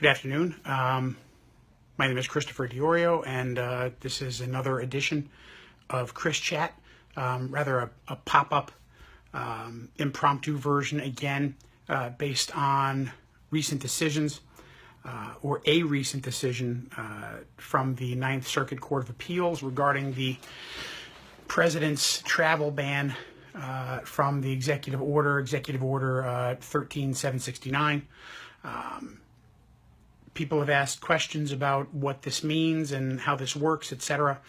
Good afternoon. My name is Christopher Diorio, and this is another edition of ChrisChat, rather a pop-up impromptu version again based on recent decisions or a recent decision from the Ninth Circuit Court of Appeals regarding the President's travel ban from the Executive Order 13769. People have asked questions about what this means and how this works, etc.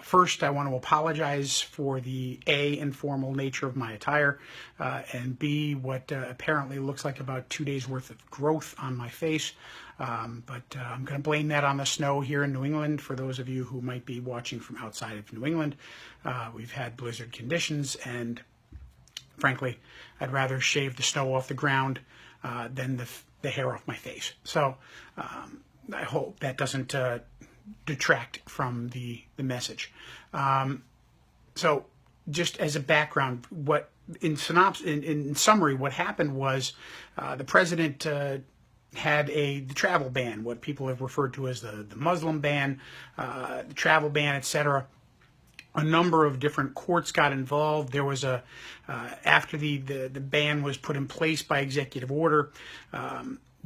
First, I want to apologize for the A, informal nature of my attire, and B, what apparently looks like about 2 days worth of growth on my face. But I'm going to blame that on the snow here in New England. For those of you who might be watching from outside of New England, we've had blizzard conditions, and frankly, I'd rather shave the snow off the ground than the hair off my face. So I hope that doesn't detract from the message. So just as a background, what in summary, what happened was the president had the travel ban, what people have referred to as the Muslim ban, the travel ban, etc. A number of different courts got involved. There was after the ban was put in place by executive order,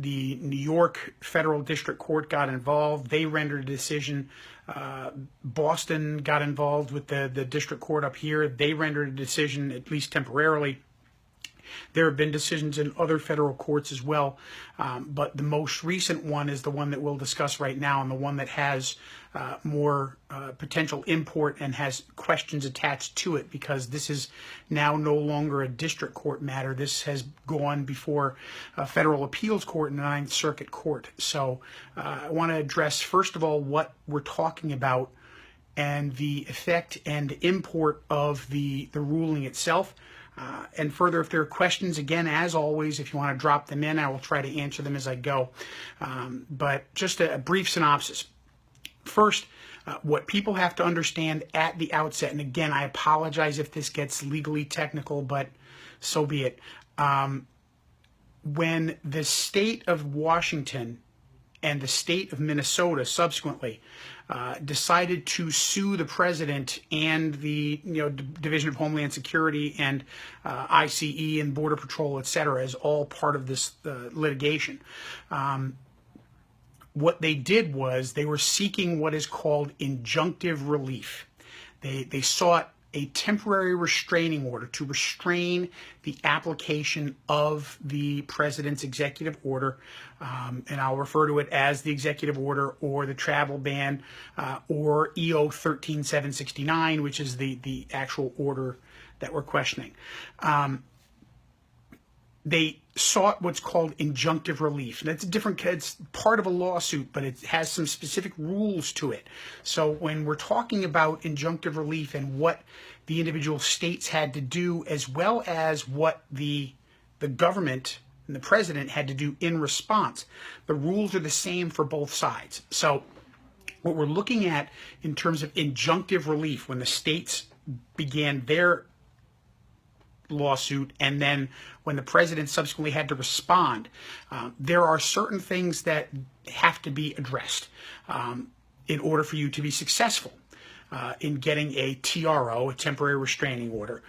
the New York Federal District Court got involved. They rendered a decision. Boston got involved with the district court up here. They rendered a decision, at least temporarily. There have been decisions in other federal courts as well, but the most recent one is the one that we'll discuss right now, and the one that has more potential import and has questions attached to it, because this is now no longer a district court matter. This has gone before a federal appeals court and the Ninth Circuit Court. So I want to address, first of all, what we're talking about and the effect and import of the ruling itself. And further, if there are questions, again, as always, if you want to drop them in, I will try to answer them as I go. But just a brief synopsis. First, what people have to understand at the outset, and again, I apologize if this gets legally technical, but so be it. When the state of Washington and the state of Minnesota subsequently decided to sue the president and the Division of Homeland Security and ICE and Border Patrol, etc., as all part of this litigation. What they did was they were seeking what is called injunctive relief. They sought a temporary restraining order to restrain the application of the president's executive order, and I'll refer to it as the executive order or the travel ban or EO 13769, which is the actual order that we're questioning. They sought what's called injunctive relief. That's it's part of a lawsuit, but it has some specific rules to it. So when we're talking about injunctive relief and what the individual states had to do, as well as what the government and the president had to do in response, the rules are the same for both sides. So what we're looking at in terms of injunctive relief, when the states began their lawsuit, and then when the president subsequently had to respond, there are certain things that have to be addressed in order for you to be successful in getting a TRO, a temporary restraining order,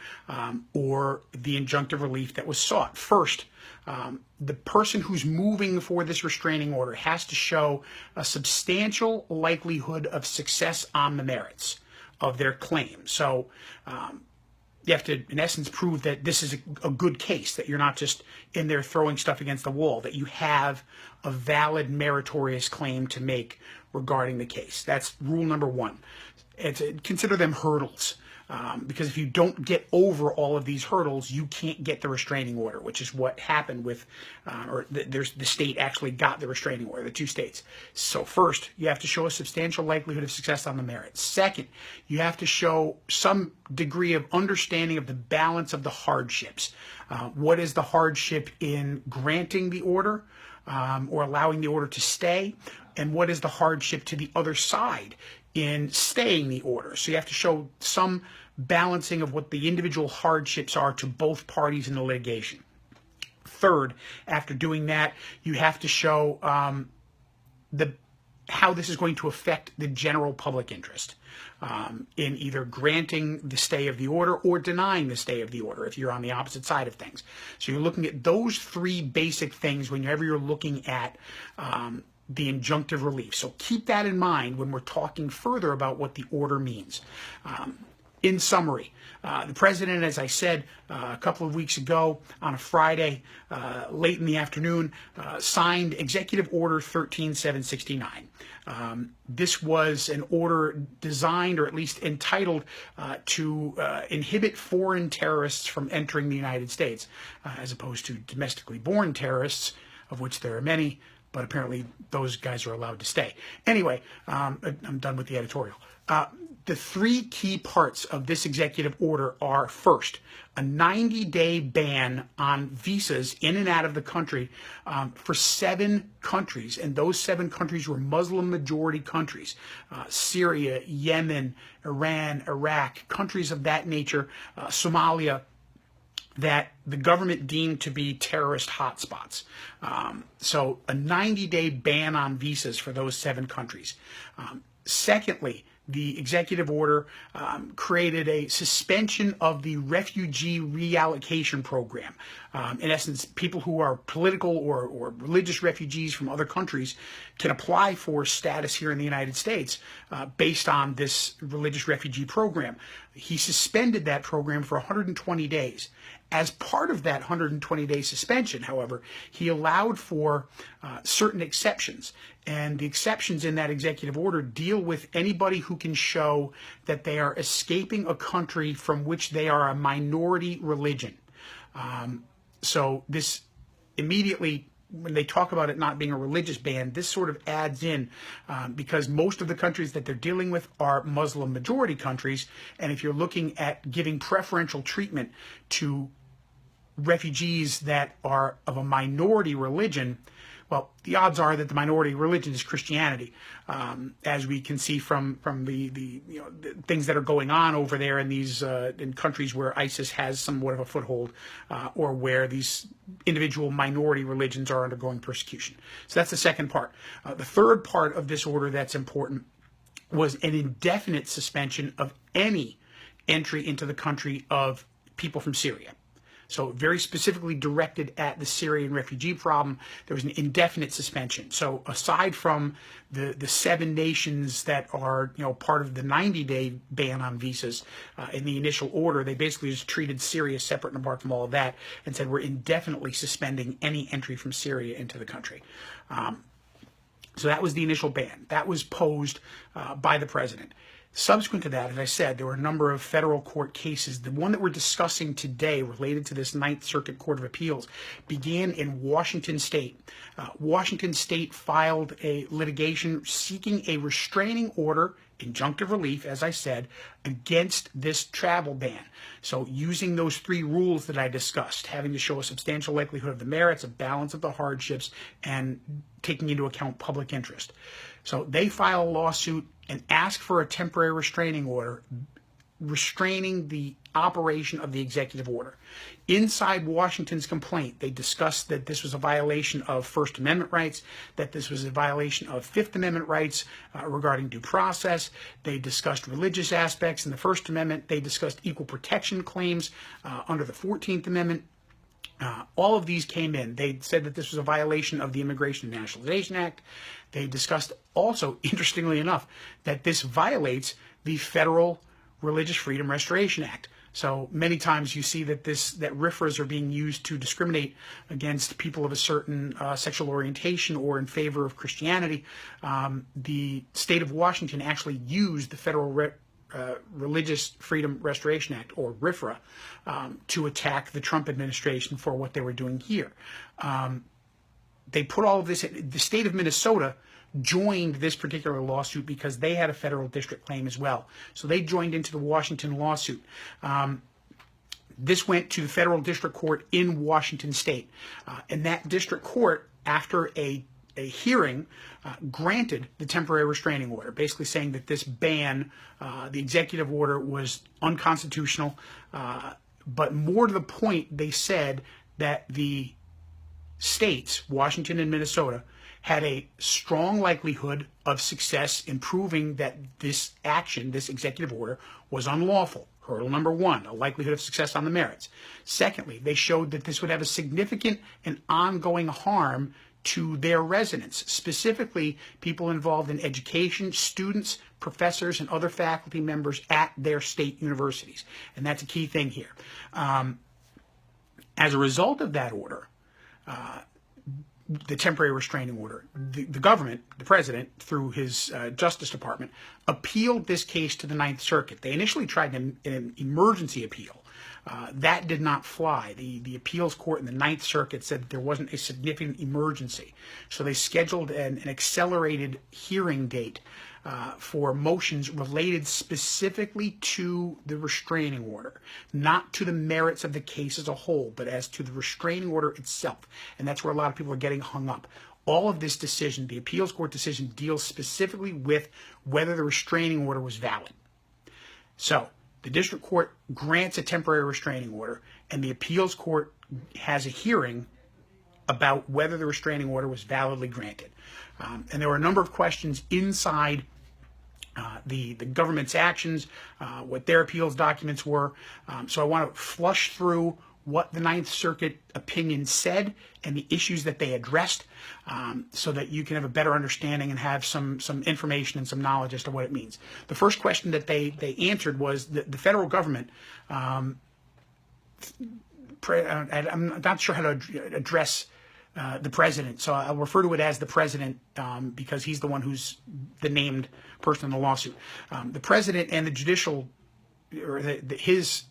or the injunctive relief that was sought. First, the person who's moving for this restraining order has to show a substantial likelihood of success on the merits of their claim. So you have to, in essence, prove that this is a good case, that you're not just in there throwing stuff against the wall, that you have a valid, meritorious claim to make regarding the case. That's rule number one. Consider them hurdles, because if you don't get over all of these hurdles, you can't get the restraining order, which is what happened with, the state actually got the restraining order, the two states. So first, you have to show a substantial likelihood of success on the merits. Second, you have to show some degree of understanding of the balance of the hardships. What is the hardship in granting the order or allowing the order to stay? And what is the hardship to the other side in staying the order? So you have to show some balancing of what the individual hardships are to both parties in the litigation. Third, after doing that, you have to show how this is going to affect the general public interest in either granting the stay of the order or denying the stay of the order if you're on the opposite side of things. So you're looking at those three basic things whenever you're looking at the injunctive relief. So keep that in mind when we're talking further about what the order means. In summary, the president, as I said a couple of weeks ago on a Friday, late in the afternoon, signed Executive Order 13769. This was an order designed, or at least entitled, to inhibit foreign terrorists from entering the United States, as opposed to domestically born terrorists, of which there are many, but apparently those guys are allowed to stay. Anyway, I'm done with the editorial. The three key parts of this executive order are, first, a 90-day ban on visas in and out of the country for 7 countries, and those 7 countries were Muslim-majority countries: Syria, Yemen, Iran, Iraq, countries of that nature, Somalia, that the government deemed to be terrorist hotspots. So a 90-day ban on visas for those 7 countries. Secondly, the executive order created a suspension of the refugee reallocation program. In essence, people who are political or religious refugees from other countries can apply for status here in the United States based on this religious refugee program. He suspended that program for 120 days. As part of that 120-day suspension, however, he allowed for certain exceptions. And the exceptions in that executive order deal with anybody who can show that they are escaping a country from which they are a minority religion. So this immediately, when they talk about it not being a religious ban, this sort of adds in because most of the countries that they're dealing with are Muslim majority countries. And if you're looking at giving preferential treatment to refugees that are of a minority religion, well, the odds are that the minority religion is Christianity, as we can see from the things that are going on over there in these in countries where ISIS has somewhat of a foothold, or where these individual minority religions are undergoing persecution. So that's the second part. The third part of this order that's important was an indefinite suspension of any entry into the country of people from Syria. So very specifically directed at the Syrian refugee problem, there was an indefinite suspension. So aside from the 7 nations that are part of the 90-day ban on visas in the initial order, they basically just treated Syria separate and apart from all of that and said we're indefinitely suspending any entry from Syria into the country. So that was the initial ban. That was posed by the president. Subsequent to that, as I said, there were a number of federal court cases. The one that we're discussing today related to this Ninth Circuit Court of Appeals began in Washington State. Washington State filed a litigation seeking a restraining order, injunctive relief, as I said, against this travel ban. So using those 3 rules that I discussed, having to show a substantial likelihood of the merits, a balance of the hardships, and taking into account public interest. So they file a lawsuit and ask for a temporary restraining order restraining the operation of the executive order. Inside Washington's complaint, they discussed that this was a violation of First Amendment rights, that this was a violation of Fifth Amendment rights regarding due process. They discussed religious aspects in the First Amendment. They discussed equal protection claims under the 14th Amendment. All of these came in. They said that this was a violation of the Immigration and Nationalization Act. They discussed also, interestingly enough, that this violates the Federal Religious Freedom Restoration Act. So many times you see that that RFRAs are being used to discriminate against people of a certain sexual orientation or in favor of Christianity. The state of Washington actually used the Federal Religious Freedom Restoration Act, or RFRA, to attack the Trump administration for what they were doing here. They put all of this, the state of Minnesota joined this particular lawsuit because they had a federal district claim as well. So they joined into the Washington lawsuit. This went to the federal district court in Washington state. And that district court, after a hearing, granted the temporary restraining order, basically saying that this ban, the executive order, was unconstitutional. But more to the point, they said that the states, Washington and Minnesota, had a strong likelihood of success in proving that this action, this executive order, was unlawful. Hurdle number one, a likelihood of success on the merits. Secondly, they showed that this would have a significant and ongoing harm to their residents, specifically people involved in education, students, professors, and other faculty members at their state universities. And that's a key thing here. As a result of that order, the temporary restraining order, the government, the president, through his Justice Department, appealed this case to the Ninth Circuit. They initially tried an emergency appeal. That did not fly. The appeals court in the Ninth Circuit said that there wasn't a significant emergency. So they scheduled an accelerated hearing date for motions related specifically to the restraining order, not to the merits of the case as a whole, but as to the restraining order itself. And that's where a lot of people are getting hung up. All of this decision, the appeals court decision, deals specifically with whether the restraining order was valid. So the district court grants a temporary restraining order, and the appeals court has a hearing about whether the restraining order was validly granted. And there were a number of questions inside the government's actions, what their appeals documents were. So I want to flush through what the Ninth Circuit opinion said and the issues that they addressed, so that you can have a better understanding and have some information and some knowledge as to what it means. The first question that they answered was that the federal government, I'm not sure how to address the president, so I'll refer to it as the president because he's the one who's the named person in the lawsuit. The president and the judicial, or his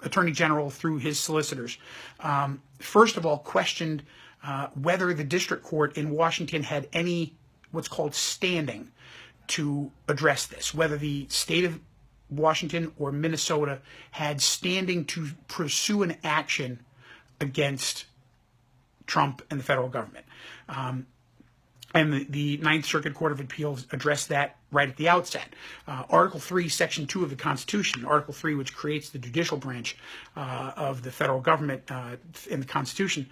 attorney general through his solicitors, first of all questioned whether the district court in Washington had any what's called standing to address this, whether the state of Washington or Minnesota had standing to pursue an action against Trump and the federal government. And the Ninth Circuit Court of Appeals addressed that right at the outset. Article 3, Section 2 of the Constitution, Article 3, which creates the judicial branch of the federal government in the Constitution,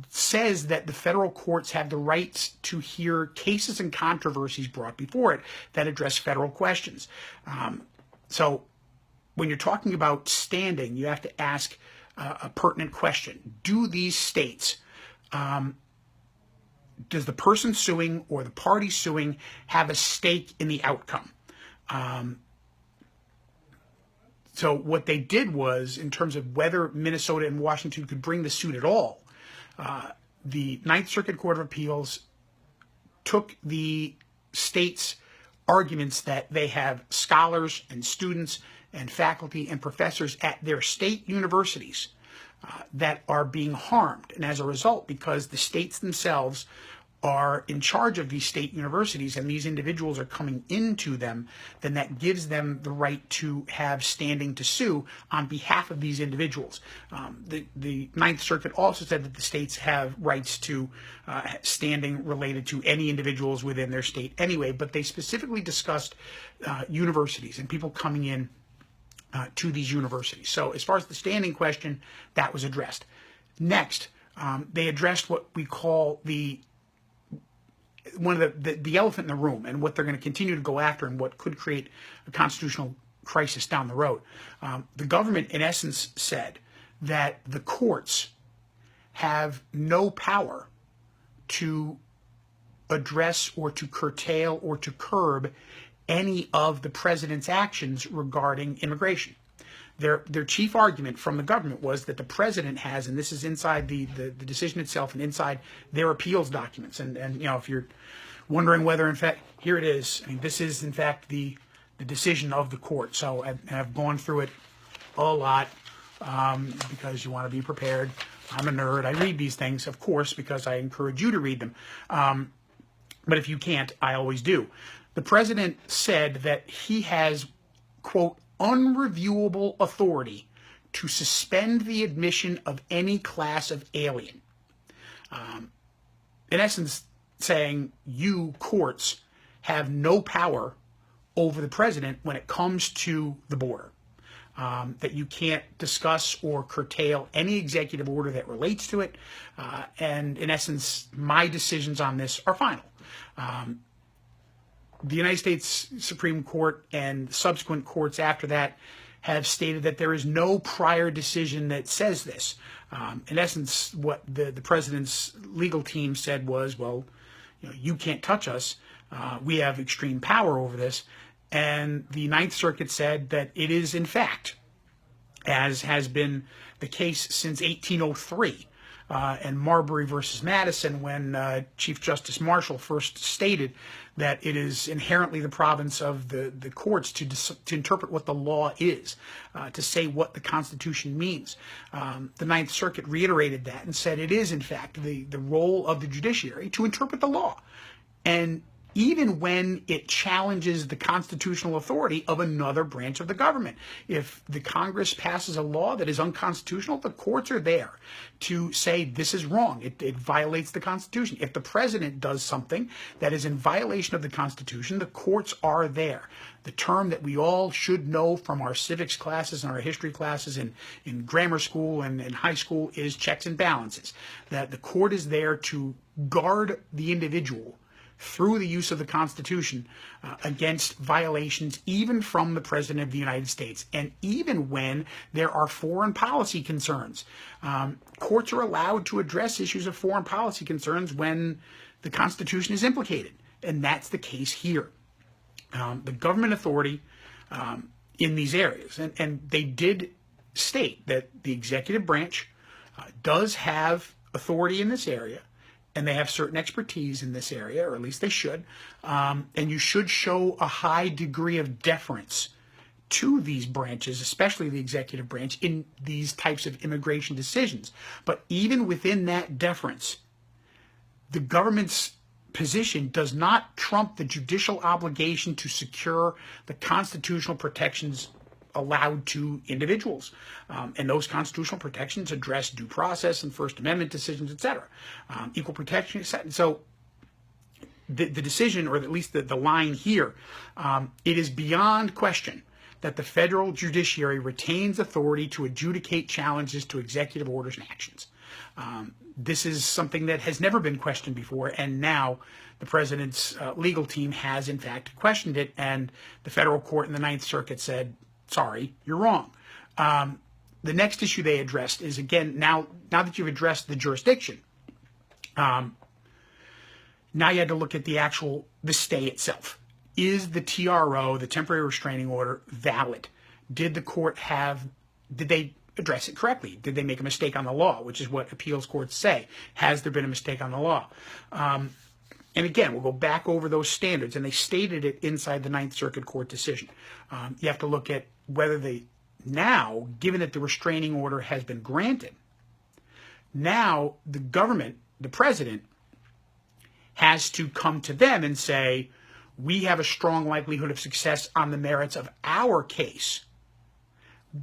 says that the federal courts have the rights to hear cases and controversies brought before it that address federal questions. So when you're talking about standing, you have to ask a pertinent question. Do these states, does the person suing or the party suing have a stake in the outcome? So what they did was, in terms of whether Minnesota and Washington could bring the suit at all, the Ninth Circuit Court of Appeals took the states' arguments that they have scholars and students and faculty and professors at their state universities that are being harmed. And as a result, because the states themselves are in charge of these state universities and these individuals are coming into them, then that gives them the right to have standing to sue on behalf of these individuals. The Ninth Circuit also said that the states have rights to standing related to any individuals within their state anyway, but they specifically discussed universities and people coming in to these universities. So as far as the standing question, that was addressed. Next, they addressed what we call the elephant in the room, and what they're going to continue to go after, and what could create a constitutional crisis down the road. The government, in essence, said that the courts have no power to address or to curtail or to curb any of the president's actions regarding immigration. Their chief argument from the government was that the president has, and this is inside the decision itself and inside their appeals documents, and you know, if you're wondering whether, in fact, here it is. I mean, this is, in fact, the decision of the court. So I've gone through it a lot because you want to be prepared. I'm a nerd. I read these things, of course, because I encourage you to read them. But if you can't, I always do. The president said that he has, quote, unreviewable authority to suspend the admission of any class of alien. In essence, saying you, courts, have no power over the president when it comes to the border. that you can't discuss or curtail any executive order that relates to it. And in essence, my decisions on this are final. The United States Supreme Court and subsequent courts after that have stated that there is no prior decision that says this. In essence, what the president's legal team said was, well, you can't touch us. We have extreme power over this. And the Ninth Circuit said that it is, in fact, as has been the case since 1803, and Marbury versus Madison, when Chief Justice Marshall first stated that it is inherently the province of the courts to interpret what the law is, to say what the Constitution means. The Ninth Circuit reiterated that and said it is, in fact, the role of the judiciary to interpret the law. And even when it challenges the constitutional authority of another branch of the government. If the Congress passes a law that is unconstitutional, the courts are there to say this is wrong. It violates the Constitution. If the president does something that is in violation of the Constitution, the courts are there. The term that we all should know from our civics classes and our history classes in grammar school and in high school is checks and balances. That the court is there to guard the individual through the use of the Constitution against violations even from the President of the United States. And even when there are foreign policy concerns, courts are allowed to address issues of foreign policy concerns when the Constitution is implicated. And that's the case here. The government authority in these areas, and they did state that the executive branch does have authority in this area, and they have certain expertise in this area, or at least they should, and you should show a high degree of deference to these branches, especially the executive branch, in these types of immigration decisions. But even within that deference, the government's position does not trump the judicial obligation to secure the constitutional protections allowed to individuals. And those constitutional protections address due process and First Amendment decisions, etc. Equal protection, etc. So the decision, or at least the line here, it is beyond question that the federal judiciary retains authority to adjudicate challenges to executive orders and actions. This is something that has never been questioned before, and now the president's legal team has, in fact, questioned it, and the federal court in the Ninth Circuit said, sorry, you're wrong. The next issue they addressed is, again, now that you've addressed the jurisdiction, now you had to look at the stay itself. Is the TRO, the temporary restraining order, valid? Did they address it correctly? Did they make a mistake on the law, which is what appeals courts say? Has there been a mistake on the law? And again, we'll go back over those standards, and they stated it inside the Ninth Circuit Court decision. You have to look at whether now, given that the restraining order has been granted, now the government, the president, has to come to them and say, we have a strong likelihood of success on the merits of our case.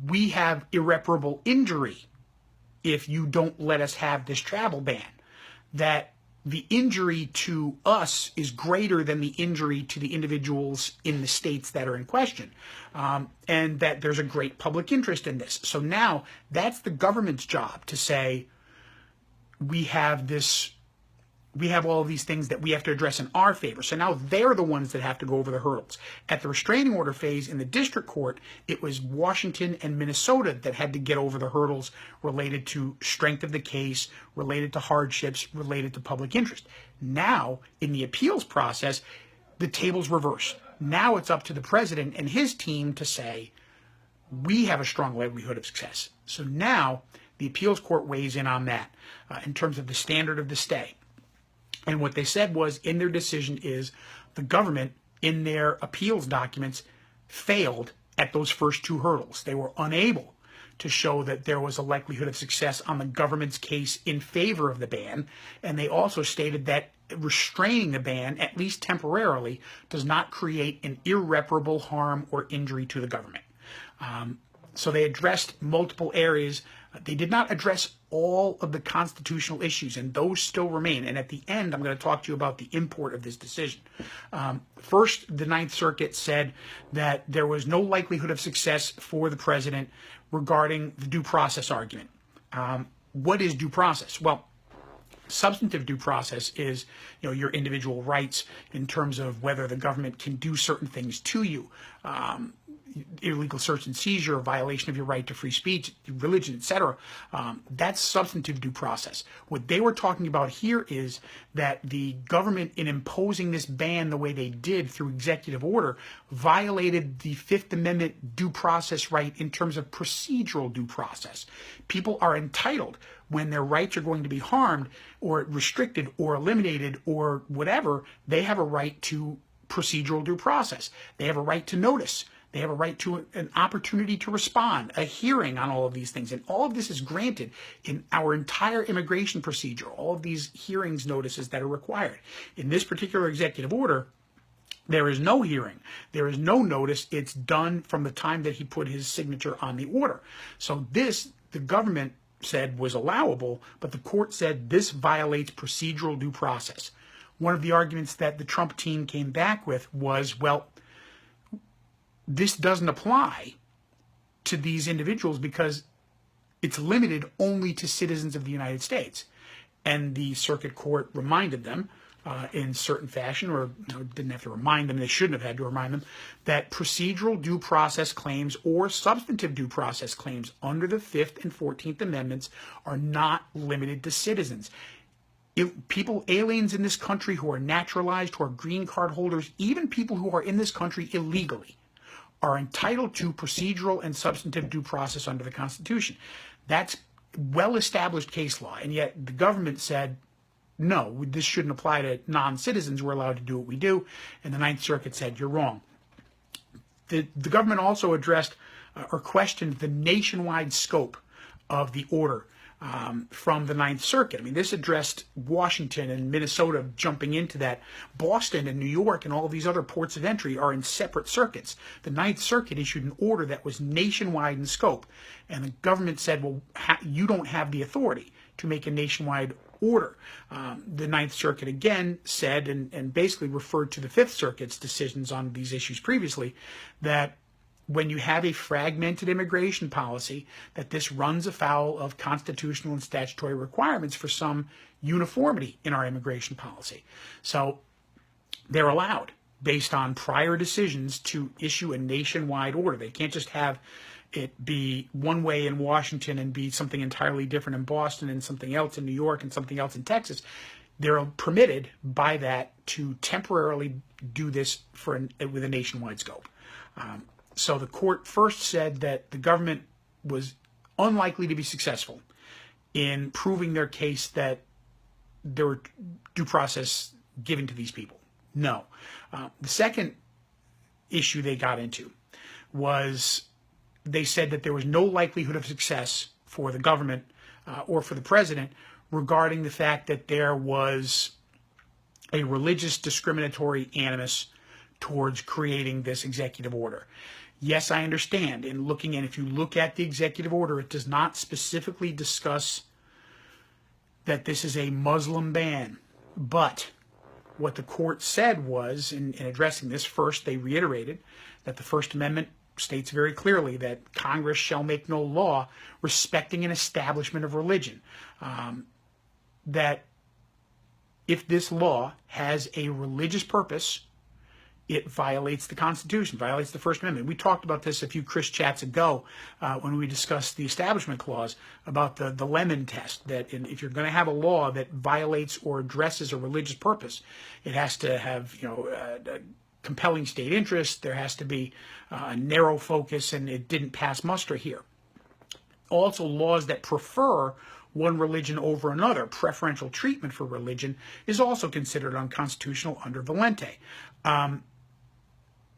We have irreparable injury if you don't let us have this travel ban. That the injury to us is greater than the injury to the individuals in the states that are in question, and that there's a great public interest in this. So now that's the government's job to say, we have all of these things that we have to address in our favor. So now they're the ones that have to go over the hurdles. At the restraining order phase in the district court, it was Washington and Minnesota that had to get over the hurdles related to strength of the case, related to hardships, related to public interest. Now, in the appeals process, the tables reverse. Now it's up to the president and his team to say, we have a strong likelihood of success. So now the appeals court weighs in on that in terms of the standard of the stay. And what they said was, in their decision, is the government, in their appeals documents, failed at those first two hurdles. They were unable to show that there was a likelihood of success on the government's case in favor of the ban. And they also stated that restraining the ban, at least temporarily, does not create an irreparable harm or injury to the government. So they addressed multiple areas They did not address all of the constitutional issues, and those still remain. And at the end, I'm going to talk to you about the import of this decision. First, the Ninth Circuit said that there was no likelihood of success for the president regarding the due process argument. What is due process? Well, substantive due process is, your individual rights in terms of whether the government can do certain things to you. Illegal search and seizure, a violation of your right to free speech, religion, etc. That's substantive due process. What they were talking about here is that the government, in imposing this ban the way they did through executive order, violated the Fifth Amendment due process right in terms of procedural due process. People are entitled, when their rights are going to be harmed or restricted or eliminated or whatever, they have a right to procedural due process. They have a right to notice. They have a right to an opportunity to respond, a hearing on all of these things. And all of this is granted in our entire immigration procedure, all of these hearings notices that are required. In this particular executive order, there is no hearing. There is no notice. It's done from the time that he put his signature on the order. So this, the government said, was allowable, but the court said this violates procedural due process. One of the arguments that the Trump team came back with was, well, this doesn't apply to these individuals because it's limited only to citizens of the United States. And the circuit court reminded them in certain fashion, or didn't have to remind them, they shouldn't have had to remind them, that procedural due process claims or substantive due process claims under the 5th and 14th Amendments are not limited to citizens. People, aliens in this country who are naturalized, who are green card holders, even people who are in this country illegally, are entitled to procedural and substantive due process under the Constitution. That's well-established case law, and yet the government said, no, this shouldn't apply to non-citizens. We're allowed to do what we do. And the Ninth Circuit said, you're wrong. The government also addressed or questioned the nationwide scope of the order from the Ninth Circuit. I mean, this addressed Washington and Minnesota jumping into that. Boston and New York and all of these other ports of entry are in separate circuits. The Ninth Circuit issued an order that was nationwide in scope. And the government said, well, you don't have the authority to make a nationwide order. The Ninth Circuit again said, and basically referred to the Fifth Circuit's decisions on these issues previously, that when you have a fragmented immigration policy, that this runs afoul of constitutional and statutory requirements for some uniformity in our immigration policy. So they're allowed, based on prior decisions, to issue a nationwide order. They can't just have it be one way in Washington and be something entirely different in Boston and something else in New York and something else in Texas. They're permitted by that to temporarily do this with a nationwide scope. So the court first said that the government was unlikely to be successful in proving their case that there were due process given to these people. No. The second issue they got into was they said that there was no likelihood of success for the government or for the president regarding the fact that there was a religious discriminatory animus towards creating this executive order. Yes, I understand. In looking, and if you look at the executive order, it does not specifically discuss that this is a Muslim ban. But what the court said was, in addressing this, first, they reiterated that the First Amendment states very clearly that Congress shall make no law respecting an establishment of religion. That if this law has a religious purpose, it violates the Constitution, violates the First Amendment. We talked about this a few ChrisChats ago when we discussed the Establishment Clause about the Lemon test, that if you're going to have a law that violates or addresses a religious purpose, it has to have a compelling state interest, there has to be a narrow focus, and it didn't pass muster here. Also, laws that prefer one religion over another, preferential treatment for religion, is also considered unconstitutional under Valente.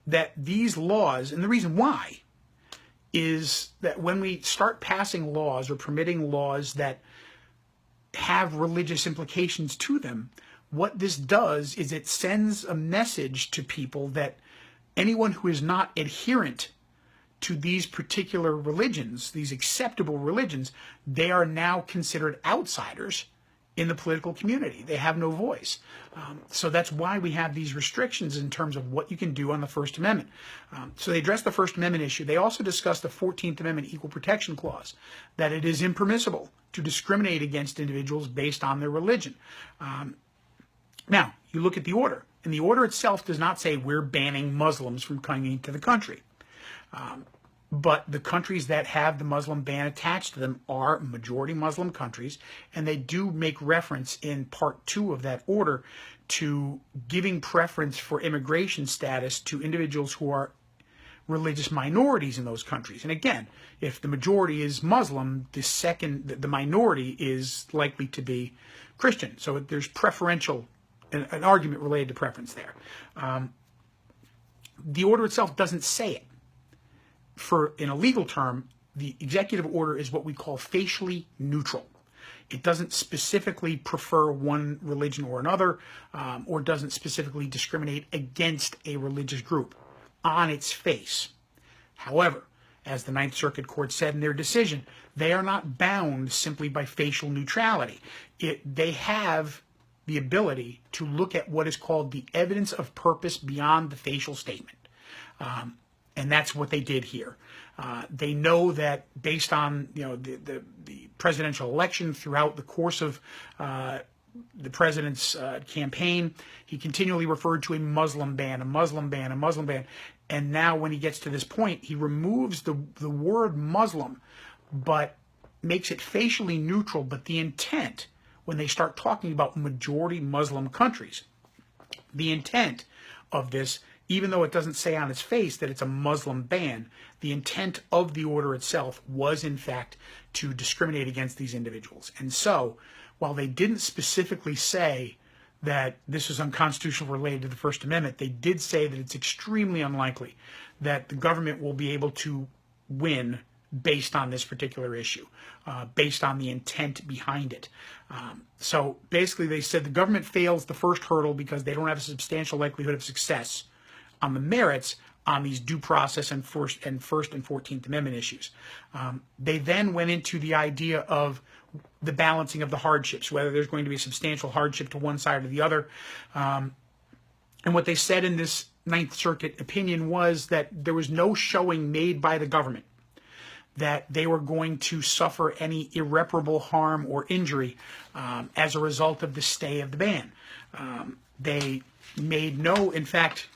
That these laws, and the reason why, is that when we start passing laws or permitting laws that have religious implications to them, what this does is it sends a message to people that anyone who is not adherent to these particular religions, these acceptable religions, they are now considered outsiders in the political community. They have no voice. So that's why we have these restrictions in terms of what you can do on the First Amendment. So they address the First Amendment issue. They also discuss the 14th Amendment Equal Protection Clause, that it is impermissible to discriminate against individuals based on their religion. Now, you look at the order, and the order itself does not say we're banning Muslims from coming into the country. But the countries that have the Muslim ban attached to them are majority Muslim countries, and they do make reference in Part 2 of that order to giving preference for immigration status to individuals who are religious minorities in those countries. And again, if the majority is Muslim, the minority is likely to be Christian. So there's an argument related to preference there. The order itself doesn't say it. In a legal term, the executive order is what we call facially neutral. It doesn't specifically prefer one religion or another, or doesn't specifically discriminate against a religious group on its face. However, as the Ninth Circuit Court said in their decision, they are not bound simply by facial neutrality. They have the ability to look at what is called the evidence of purpose beyond the facial statement. And that's what they did here. They know that based on the presidential election, throughout the course of the president's campaign, he continually referred to a Muslim ban, a Muslim ban, a Muslim ban. And now when he gets to this point, he removes the word Muslim, but makes it facially neutral. But the intent, when they start talking about majority Muslim countries, the intent of this, even though it doesn't say on its face that it's a Muslim ban, the intent of the order itself was, in fact, to discriminate against these individuals. And so, while they didn't specifically say that this is unconstitutional related to the First Amendment, they did say that it's extremely unlikely that the government will be able to win based on this particular issue, based on the intent behind it. So basically they said the government fails the first hurdle because they don't have a substantial likelihood of success on the merits on these due process and First and 14th Amendment issues. They then went into the idea of the balancing of the hardships, whether there's going to be a substantial hardship to one side or the other. And what they said in this Ninth Circuit opinion was that there was no showing made by the government that they were going to suffer any irreparable harm or injury as a result of the stay of the ban. They made no, in fact,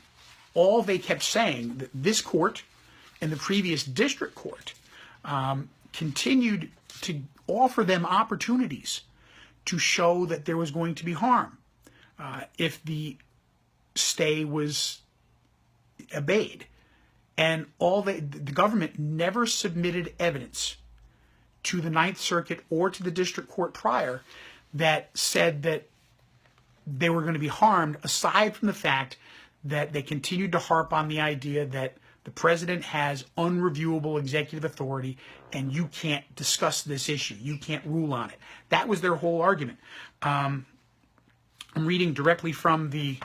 all they kept saying, that this court and the previous district court continued to offer them opportunities to show that there was going to be harm if the stay was obeyed. And the government never submitted evidence to the Ninth Circuit or to the district court prior that said that they were going to be harmed, aside from the fact that they continued to harp on the idea that the president has unreviewable executive authority and you can't discuss this issue. You can't rule on it. That was their whole argument. I'm reading directly from the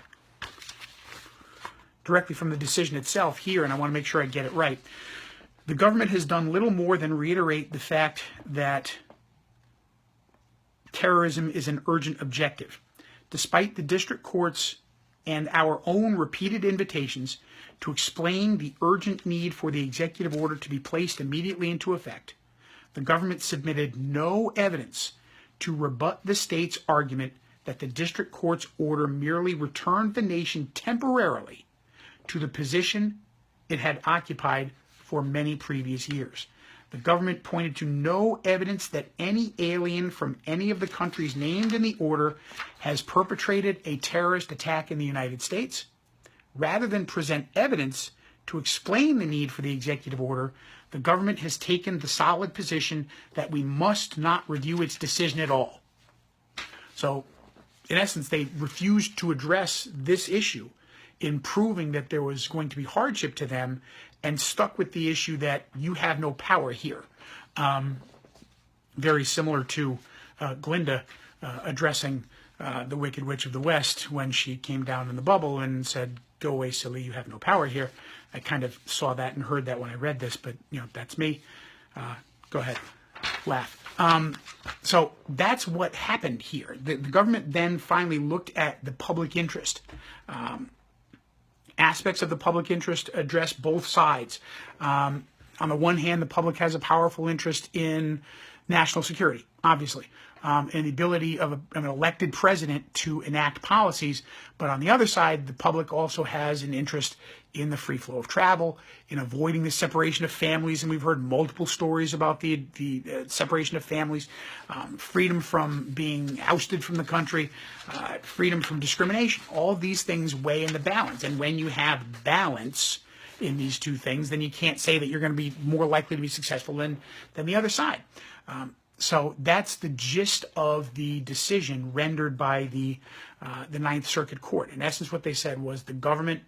decision itself here, and I want to make sure I get it right. The government has done little more than reiterate the fact that terrorism is an urgent objective, despite the district courts and our own repeated invitations to explain the urgent need for the executive order to be placed immediately into effect. The government submitted no evidence to rebut the state's argument that the district court's order merely returned the nation temporarily to the position it had occupied for many previous years. The government pointed to no evidence that any alien from any of the countries named in the order has perpetrated a terrorist attack in the United States. Rather than present evidence to explain the need for the executive order, the government has taken the solid position that we must not review its decision at all. So, in essence, they refused to address this issue in proving that there was going to be hardship to them, and stuck with the issue that you have no power here. Very similar to Glinda addressing the Wicked Witch of the West when she came down in the bubble and said, go away, silly, you have no power here. I kind of saw that and heard that when I read this, but that's me. Go ahead, laugh. So that's what happened here. The government then finally looked at the public interest. Aspects of the public interest address both sides. On the one hand, the public has a powerful interest in national security, obviously, and the ability of an elected president to enact policies. But on the other side, the public also has an interest in the free flow of travel, in avoiding the separation of families, and we've heard multiple stories about the separation of families, freedom from being ousted from the country, freedom from discrimination. All these things weigh in the balance, and when you have balance in these two things, then you can't say that you're going to be more likely to be successful than the other side. So that's the gist of the decision rendered by the Ninth Circuit Court. In essence, what they said was the government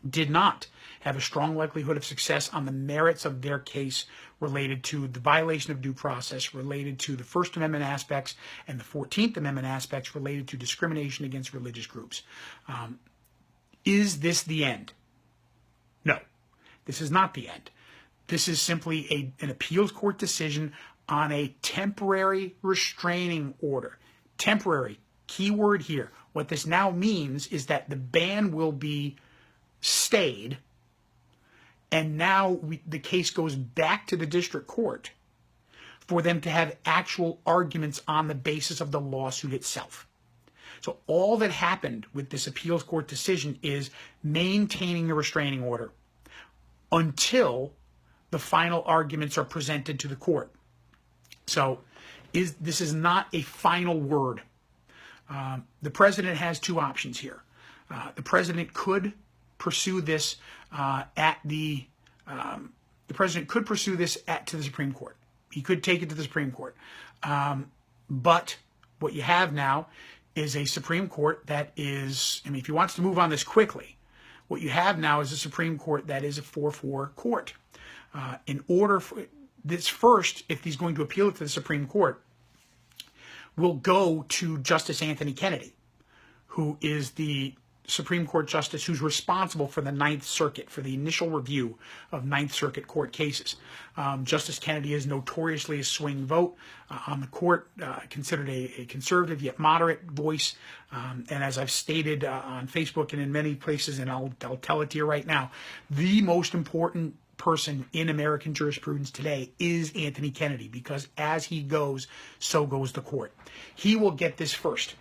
did not have a strong likelihood of success on the merits of their case related to the violation of due process, related to the First Amendment aspects, and the 14th Amendment aspects related to discrimination against religious groups. Is this the end? No, this is not the end. This is simply an appeals court decision on a temporary restraining order. Temporary, key word here. What this now means is that the ban will be stayed, and now the case goes back to the district court for them to have actual arguments on the basis of the lawsuit itself. So all that happened with this appeals court decision is maintaining the restraining order until the final arguments are presented to the court. So this is not a final word. The president has two options here. The president could pursue this to the Supreme Court. He could take it to the Supreme Court. But what you have now is a Supreme Court that is, if he wants to move on this quickly, what you have now is a Supreme Court that is a 4-4 court. In order for this, first, if he's going to appeal it to the Supreme Court, will go to Justice Anthony Kennedy, who is the Supreme Court justice who's responsible for the Ninth Circuit, for the initial review of Ninth Circuit court cases. Justice Kennedy is notoriously a swing vote on the court, considered a conservative yet moderate voice. And as I've stated on Facebook and in many places, and I'll tell it to you right now, the most important person in American jurisprudence today is Anthony Kennedy, because as he goes, so goes the court. He will get this first.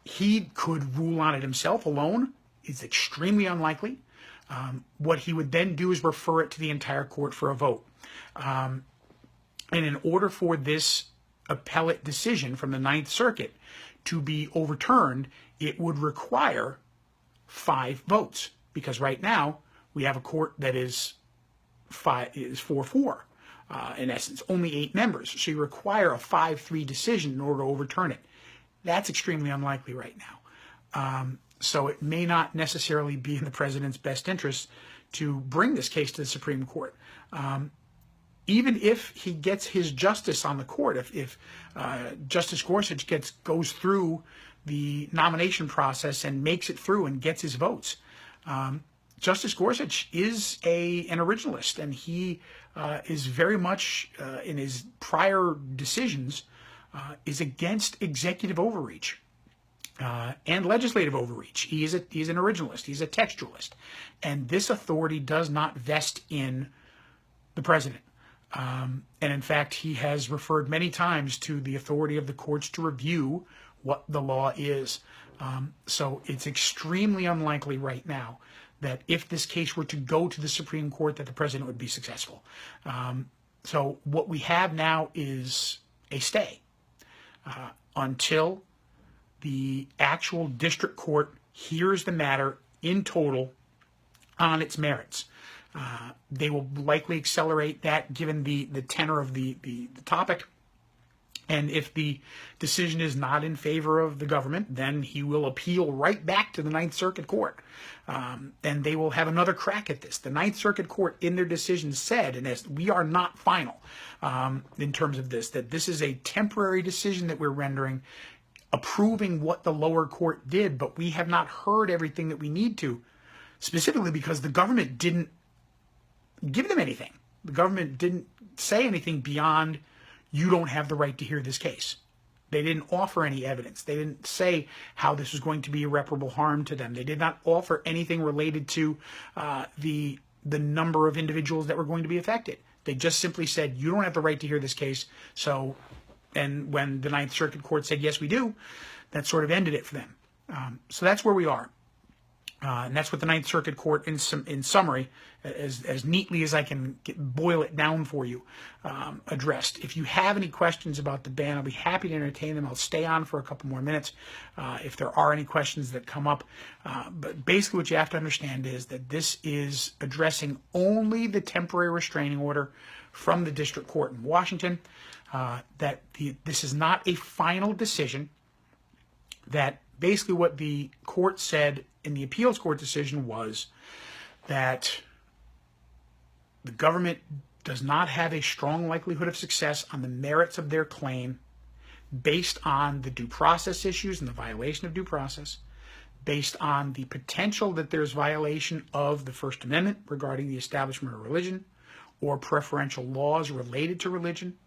He could rule on it himself alone. It's extremely unlikely. What he would then do is refer it to the entire court for a vote. And in order for this appellate decision from the Ninth Circuit to be overturned, it would require 5 votes, because right now we have a court that is 4-4. In essence, only 8 members. So you require a 5-3 decision in order to overturn it. That's extremely unlikely right now. So it may not necessarily be in the president's best interest to bring this case to the Supreme Court. Even if he gets his justice on the court, if Justice Gorsuch goes through the nomination process and makes it through and gets his votes, Justice Gorsuch is an originalist, and he is very much, in his prior decisions, is against executive overreach and legislative overreach. He's an originalist. He's a textualist. And this authority does not vest in the president. And in fact, he has referred many times to the authority of the courts to review what the law is. So it's extremely unlikely right now that if this case were to go to the Supreme Court, that the president would be successful. So what we have now is a stay until the actual district court hears the matter in total on its merits. They will likely accelerate that given the tenor of the topic. And if the decision is not in favor of the government, then he will appeal right back to the Ninth Circuit Court. And they will have another crack at this. The Ninth Circuit Court, in their decision, said, and we are not final in terms of this, that this is a temporary decision that we're rendering approving what the lower court did, but we have not heard everything that we need to, specifically because the government didn't give them anything. The government didn't say anything beyond, you don't have the right to hear this case. They didn't offer any evidence. They didn't say how this was going to be irreparable harm to them. They did not offer anything related to the number of individuals that were going to be affected. They just simply said, you don't have the right to hear this case. So, and when the Ninth Circuit Court said, yes, we do, that sort of ended it for them. So that's where we are. And that's what the Ninth Circuit Court, in summary, as neatly as I can boil it down for you, addressed. If you have any questions about the ban, I'll be happy to entertain them. I'll stay on for a couple more minutes if there are any questions that come up. But basically what you have to understand is that this is addressing only the temporary restraining order from the District Court in Washington, this is not a final decision, that basically what the court said in the appeals court decision was that the government does not have a strong likelihood of success on the merits of their claim based on the due process issues and the violation of due process, based on the potential that there's violation of the First Amendment regarding the establishment of religion or preferential laws related to religion,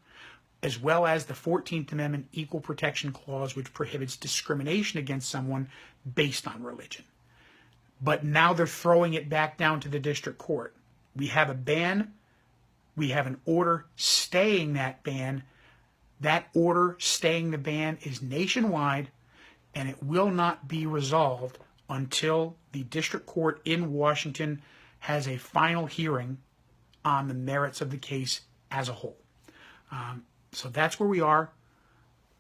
as well as the 14th Amendment Equal Protection Clause, which prohibits discrimination against someone based on religion. But now they're throwing it back down to the district court. We have a ban. We have an order staying that ban. That order staying the ban is nationwide, and it will not be resolved until the district court in Washington has a final hearing on the merits of the case as a whole. So that's where we are.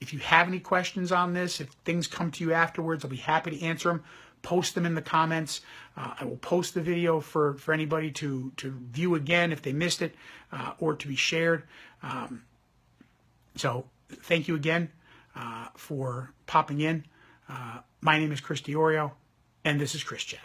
If you have any questions on this, if things come to you afterwards, I'll be happy to answer them. Post them in the comments. I will post the video for anybody to view again if they missed it, or to be shared. So thank you again for popping in. My name is Chris DiOrio, and this is ChrisChat.